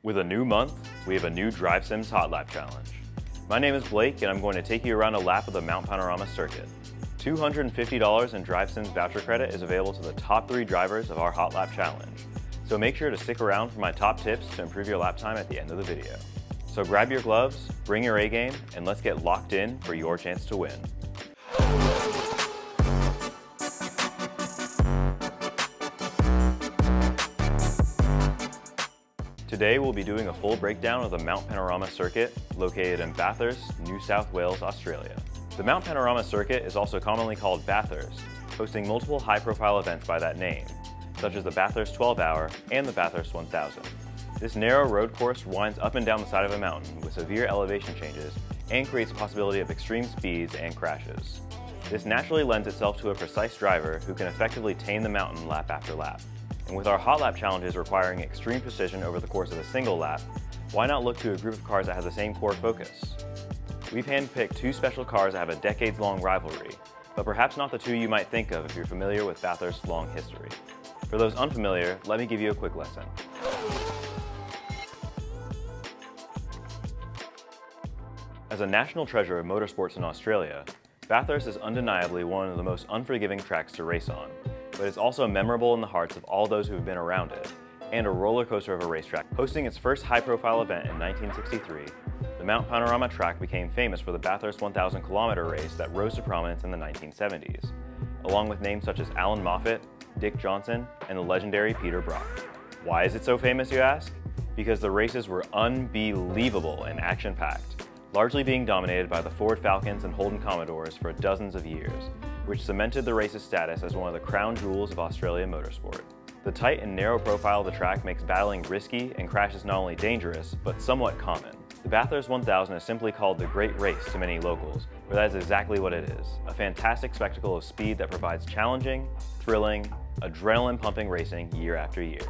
With a new month, we have a new Drive Sims Hotlap challenge. My name is Blake and I'm going to take you around a lap of the Mount Panorama circuit. $250 in Drive Sims voucher credit is available to the top 3 drivers of our Hotlap challenge. So make sure to stick around for my top tips to improve your lap time at the end of the video. So grab your gloves, bring your A game, and let's get locked in for your chance to win. Today we'll be doing a full breakdown of the Mount Panorama circuit located in Bathurst, New South Wales, Australia. The Mount Panorama circuit is also commonly called Bathurst, hosting multiple high-profile events by that name, such as the Bathurst 12-hour and the Bathurst 1000. This narrow road course winds up and down the side of a mountain with severe elevation changes and creates a possibility of extreme speeds and crashes. This naturally lends itself to a precise driver who can effectively tame the mountain lap after lap. And with our Hotlap challenges requiring extreme precision over the course of a single lap, why not look to a group of cars that has the same core focus? We've handpicked 2 special cars that have a decades-long rivalry, but perhaps not the 2 you might think of if you're familiar with Bathurst's long history. For those unfamiliar, let me give you a quick lesson. As a national treasure of motorsports in Australia, Bathurst is undeniably one of the most unforgiving tracks to race on, but it's also memorable in the hearts of all those who have been around it, and a roller coaster of a racetrack. Hosting its first high-profile event in 1963, the Mount Panorama track became famous for the Bathurst 1,000 kilometer race that rose to prominence in the 1970s, along with names such as Alan Moffat, Dick Johnson, and the legendary Peter Brock. Why is it so famous, you ask? Because the races were unbelievable and action-packed, largely being dominated by the Ford Falcons and Holden Commodores for dozens of years, which cemented the race's status as one of the crown jewels of Australian motorsport. The tight and narrow profile of the track makes battling risky and crashes not only dangerous, but somewhat common. The Bathurst 1000 is simply called the Great Race to many locals, but that is exactly what it is, a fantastic spectacle of speed that provides challenging, thrilling, adrenaline-pumping racing year after year.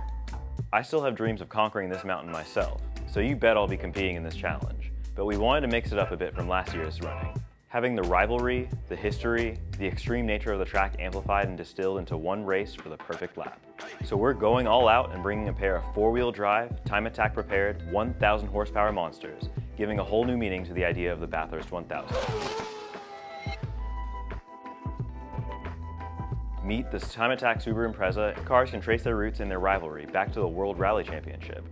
I still have dreams of conquering this mountain myself, so you bet I'll be competing in this challenge, but we wanted to mix it up a bit from last year's running. Having the rivalry, the history, the extreme nature of the track amplified and distilled into one race for the perfect lap. So we're going all out and bringing a pair of 4-wheel drive, Time Attack prepared, 1,000 horsepower monsters, giving a whole new meaning to the idea of the Bathurst 1000. Meet the Time Attack Subaru Impreza. Cars can trace their roots in their rivalry back to the World Rally Championship.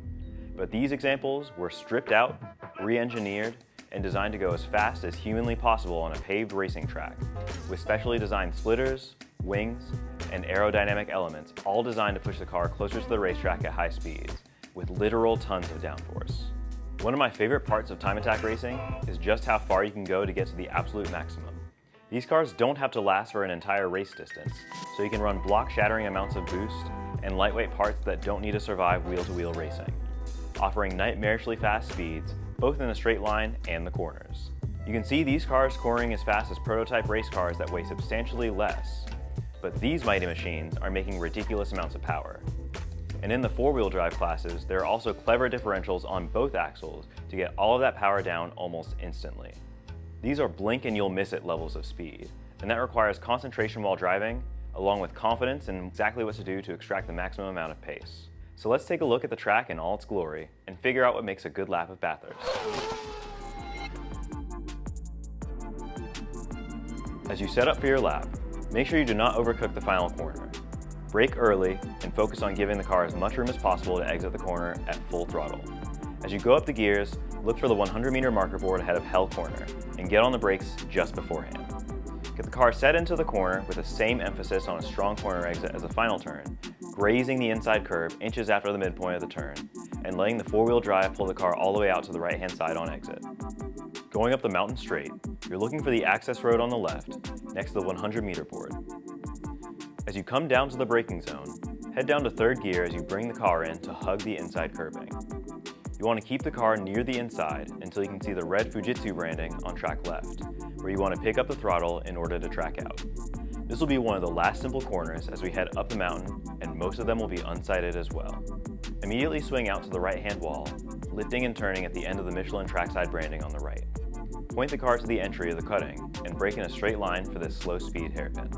But these examples were stripped out, re-engineered, and designed to go as fast as humanly possible on a paved racing track, with specially designed splitters, wings, and aerodynamic elements, all designed to push the car closer to the racetrack at high speeds, with literal tons of downforce. One of my favorite parts of Time Attack racing is just how far you can go to get to the absolute maximum. These cars don't have to last for an entire race distance, so you can run block-shattering amounts of boost and lightweight parts that don't need to survive wheel-to-wheel racing, offering nightmarishly fast speeds both in the straight line and the corners. You can see these cars scoring as fast as prototype race cars that weigh substantially less, but these mighty machines are making ridiculous amounts of power. And in the 4-wheel drive classes, there are also clever differentials on both axles to get all of that power down almost instantly. These are blink and you'll miss it levels of speed, and that requires concentration while driving, along with confidence in exactly what to do to extract the maximum amount of pace. So let's take a look at the track in all its glory and figure out what makes a good lap of Bathurst. As you set up for your lap, make sure you do not overcook the final corner. Brake early and focus on giving the car as much room as possible to exit the corner at full throttle. As you go up the gears, look for the 100-meter marker board ahead of Hell Corner and get on the brakes just beforehand. Get the car set into the corner with the same emphasis on a strong corner exit as the final turn, grazing the inside curb inches after the midpoint of the turn, and letting the 4-wheel drive pull the car all the way out to the right-hand side on exit. Going up the mountain straight, you're looking for the access road on the left, next to the 100-meter board. As you come down to the braking zone, head down to 3rd gear as you bring the car in to hug the inside curbing. You want to keep the car near the inside until you can see the red Fujitsu branding on track left, where you want to pick up the throttle in order to track out. This will be one of the last simple corners as we head up the mountain, and most of them will be unsighted as well. Immediately swing out to the right-hand wall, lifting and turning at the end of the Michelin trackside branding on the right. Point the car to the entry of the cutting and brake in a straight line for this slow speed hairpin.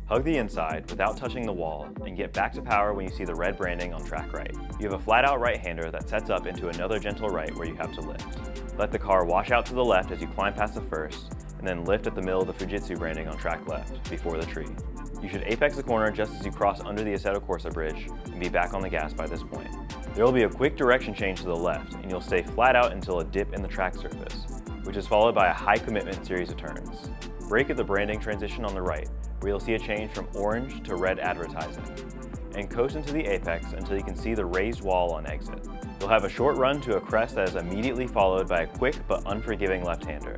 Hug the inside without touching the wall and get back to power when you see the red branding on track right. You have a flat-out right-hander that sets up into another gentle right where you have to lift. Let the car wash out to the left as you climb past the first, and then lift at the middle of the Fujitsu branding on track left, before the tree. You should apex the corner just as you cross under the Assetto Corsa bridge and be back on the gas by this point. There will be a quick direction change to the left, and you'll stay flat out until a dip in the track surface, which is followed by a high commitment series of turns. Brake at the branding transition on the right, where you'll see a change from orange to red advertising, and coast into the apex until you can see the raised wall on exit. You'll have a short run to a crest that is immediately followed by a quick but unforgiving left-hander.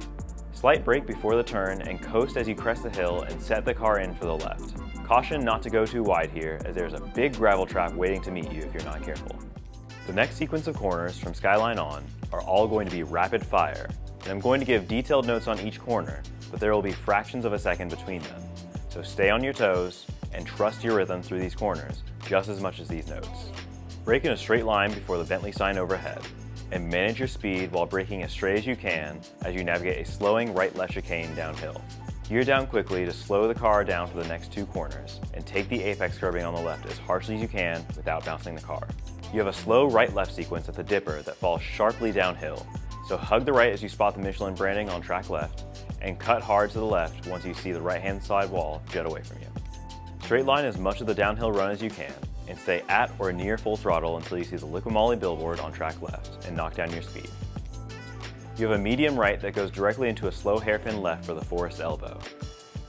Slight brake before the turn and coast as you crest the hill and set the car in for the left. Caution not to go too wide here, as there's a big gravel trap waiting to meet you if you're not careful. The next sequence of corners from Skyline on are all going to be rapid fire, and I'm going to give detailed notes on each corner, but there will be fractions of a second between them. So stay on your toes and trust your rhythm through these corners just as much as these notes. Brake in a straight line before the Bentley sign overhead, and manage your speed while braking as straight as you can as you navigate a slowing right-left chicane downhill. Gear down quickly to slow the car down for the next two corners, and take the apex curbing on the left as harshly as you can without bouncing the car. You have a slow right-left sequence at the dipper that falls sharply downhill, so hug the right as you spot the Michelin branding on track left, and cut hard to the left once you see the right-hand side wall jut away from you. Straight line as much of the downhill run as you can, and stay at or near full throttle until you see the Liqui Moly billboard on track left, and knock down your speed. You have a medium right that goes directly into a slow hairpin left for the Forest Elbow.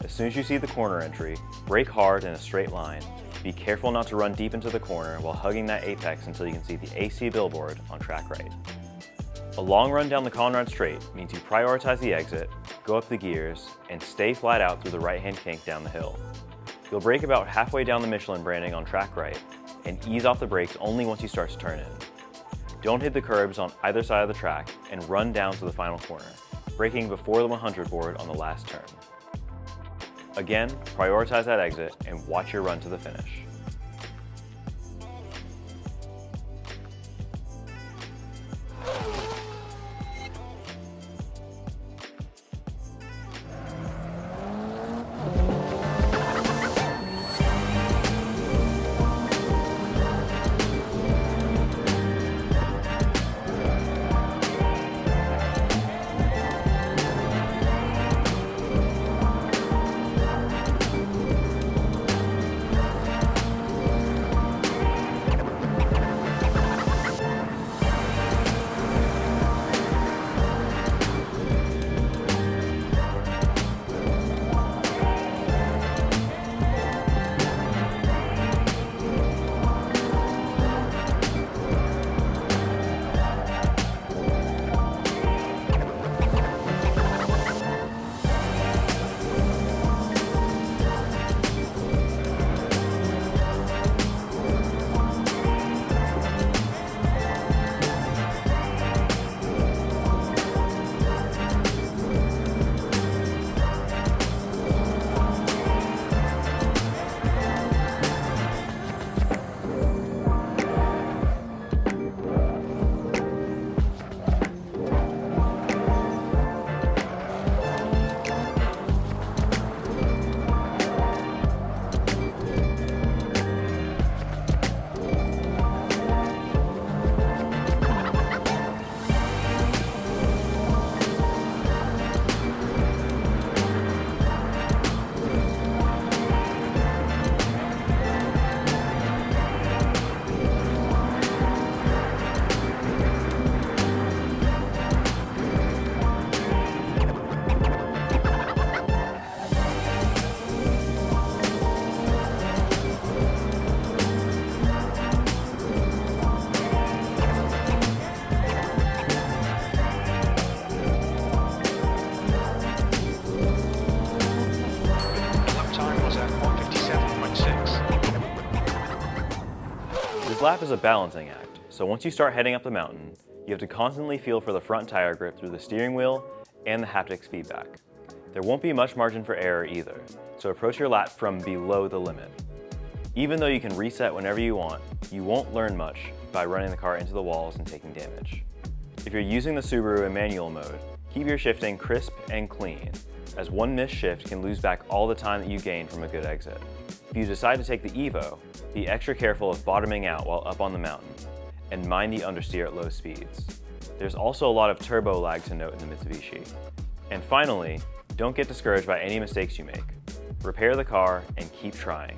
As soon as you see the corner entry, brake hard in a straight line. Be careful not to run deep into the corner while hugging that apex until you can see the AC billboard on track right. A long run down the Conrad Straight means you prioritize the exit, go up the gears, and stay flat out through the right-hand kink down the hill. You'll brake about halfway down the Michelin branding on track right, and ease off the brakes only once you start to turn in. Don't hit the curbs on either side of the track, and run down to the final corner, braking before the 100 board on the last turn. Again, prioritize that exit and watch your run to the finish. This lap is a balancing act, so once you start heading up the mountain, you have to constantly feel for the front tire grip through the steering wheel and the haptics feedback. There won't be much margin for error either, so approach your lap from below the limit. Even though you can reset whenever you want, you won't learn much by running the car into the walls and taking damage. If you're using the Subaru in manual mode, Keep your shifting crisp and clean, as one missed shift can lose back all the time that you gained from a good exit. If you decide to take the Evo, be extra careful of bottoming out while up on the mountain, and mind the understeer at low speeds. There's also a lot of turbo lag to note in the Mitsubishi. And finally, don't get discouraged by any mistakes you make. Repair the car and keep trying.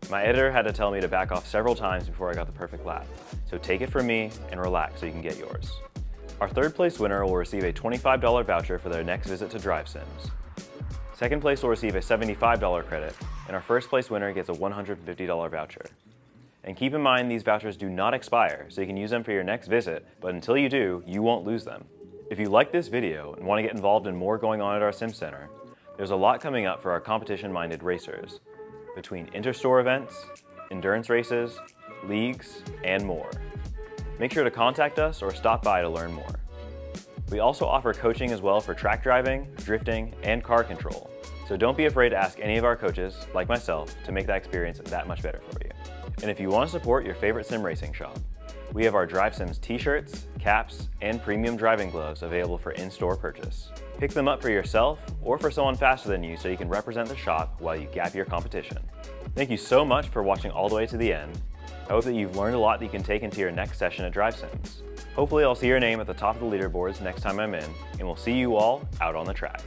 My editor had to tell me to back off several times before I got the perfect lap, so take it from me and relax so you can get yours. Our third place winner will receive a $25 voucher for their next visit to Drive Sims. Second place will receive a $75 credit, and our first place winner gets a $150 voucher. And keep in mind these vouchers do not expire, so you can use them for your next visit, but until you do, you won't lose them. If you like this video and want to get involved in more going on at our Sim Center, there's a lot coming up for our competition-minded racers, between inter-store events, endurance races, leagues, and more. Make sure to contact us or stop by to learn more. We also offer coaching as well for track driving, drifting, and car control, so don't be afraid to ask any of our coaches, like myself, to make that experience that much better for you. And if you want to support your favorite sim racing shop, we have our Drive Sims t-shirts, caps, and premium driving gloves available for in-store purchase. Pick them up for yourself or for someone faster than you so you can represent the shop while you gap your competition. Thank you so much for watching all the way to the end. I hope that you've learned a lot that you can take into your next session at Drive Sims. Hopefully I'll see your name at the top of the leaderboards next time I'm in, and we'll see you all out on the track.